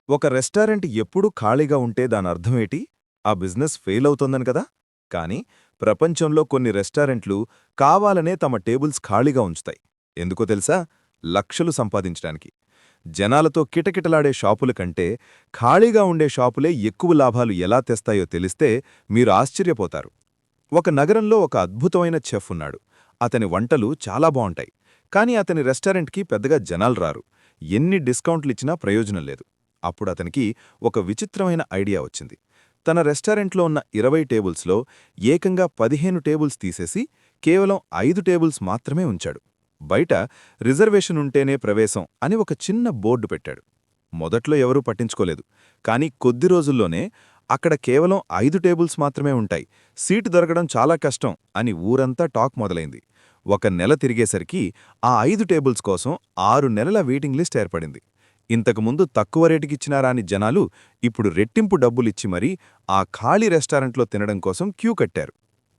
ఒక రెస్టారెంట్ ఎప్పుడూ ఖాళీగా ఉంటే దానర్థమేటి? ఆ బిజినెస్ ఫెయిల్ అవుతోందని కదా? కానీ ప్రపంచంలో కొన్ని రెస్టారెంట్లు కావాలనే తమ టేబుల్స్ ఖాళీగా ఉంచుతాయి. ఎందుకో తెలుసా? లక్షలు సంపాదించడానికి. జనాలతో కిటకిటలాడే షాపుల కంటే ఖాళీగా ఉండే షాపులే ఎక్కువ లాభాలు ఎలా తెస్తాయో తెలిస్తే మీరు ఆశ్చర్యపోతారు. ఒక నగరంలో ఒక అద్భుతమైన చెఫ్ ఉన్నాడు. అతని వంటలు చాలా బావుంటాయి. కానీ అతని రెస్టారెంట్కి పెద్దగా జనాలు రారు. ఎన్ని డిస్కౌంట్లిచ్చినా ప్రయోజనం లేదు. అప్పుడతనికి ఒక విచిత్రమైన ఐడియా వచ్చింది. తన రెస్టారెంట్లో ఉన్న 20 టేబుల్స్లో ఏకంగా 15 టేబుల్స్ తీసేసి కేవలం 5 టేబుల్స్ మాత్రమే ఉంచాడు. బయట రిజర్వేషన్ ఉంటేనే ప్రవేశం అని ఒక చిన్న బోర్డు పెట్టాడు. మొదట్లో ఎవరూ పట్టించుకోలేదు. కానీ కొద్ది రోజుల్లోనే అక్కడ కేవలం 5 టేబుల్స్ మాత్రమే ఉంటాయి, సీటు దొరకడం చాలా కష్టం అని ఊరంతా టాక్ మొదలైంది. ఒక నెల తిరిగేసరికి ఆ 5 టేబుల్స్ కోసం 6 నెలల వెయిటింగ్ లిస్ట్ ఏర్పడింది. ఇంతకుముందు తక్కువ రేటుకిచ్చినారాని జనాలు ఇప్పుడు రెట్టింపు డబ్బులిచ్చి మరీ ఆ ఖాళీ రెస్టారెంట్లో తినడం కోసం క్యూ కట్టారు.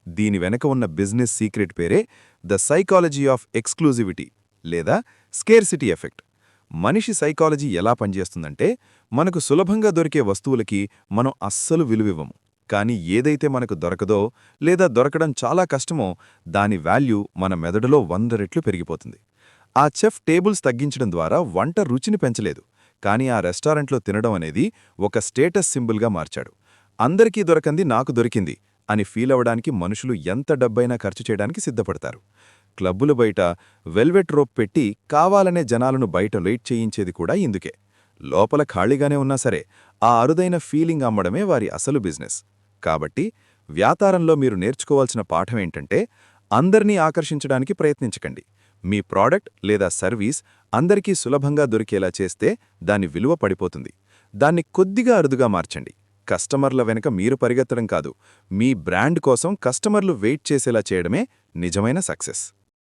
దీని వెనక ఉన్న బిజినెస్ సీక్రెట్ పేరే ద సైకాలజీ ఆఫ్ ఎక్స్క్లూజివిటీ లేదా స్కేర్సిటీ ఎఫెక్ట్. మనిషి సైకాలజీ ఎలా పనిచేస్తుందంటే, మనకు సులభంగా దొరికే వస్తువులకి మనం అస్సలు విలువివ్వము. కానీ ఏదైతే మనకు దొరకదో లేదా దొరకడం చాలా కష్టమో దాని వాల్యూ మన మెదడులో 100 రెట్లు పెరిగిపోతుంది. ఆ చెఫ్ టేబుల్స్ తగ్గించడం ద్వారా వంట రుచిని పెంచలేదు, కానీ ఆ రెస్టారెంట్లో తినడం అనేది ఒక స్టేటస్ సింబల్గా మార్చాడు. అందరికీ దొరకంది నాకు దొరికింది అని ఫీలవడానికి మనుషులు ఎంత డబ్బైనా ఖర్చు చేయడానికి సిద్ధపడతారు. క్లబ్బుల బయట వెల్వెట్ రోప్ పెట్టి కావాలనే జనాలను బయట వెయిట్ చేయించేది కూడా ఇందుకే. లోపల ఖాళీగానే ఉన్నా సరే ఆ అరుదైన ఫీలింగ్ అమ్మడమే వారి అసలు బిజినెస్. కాబట్టి వ్యాపారంలో మీరు నేర్చుకోవాల్సిన పాఠమేంటంటే, అందర్నీ ఆకర్షించడానికి ప్రయత్నించకండి. మీ ప్రోడక్ట్ లేదా సర్వీస్ అందరికీ సులభంగా దొరికేలా చేస్తే దాని విలువ పడిపోతుంది. దాన్ని కొద్దిగా అరుదుగా మార్చండి. కస్టమర్ల వెనుక మీరు పరిగెత్తడం కాదు, మీ బ్రాండ్ కోసం కస్టమర్లు వెయిట్ చేసేలా చేయడమే నిజమైన సక్సెస్.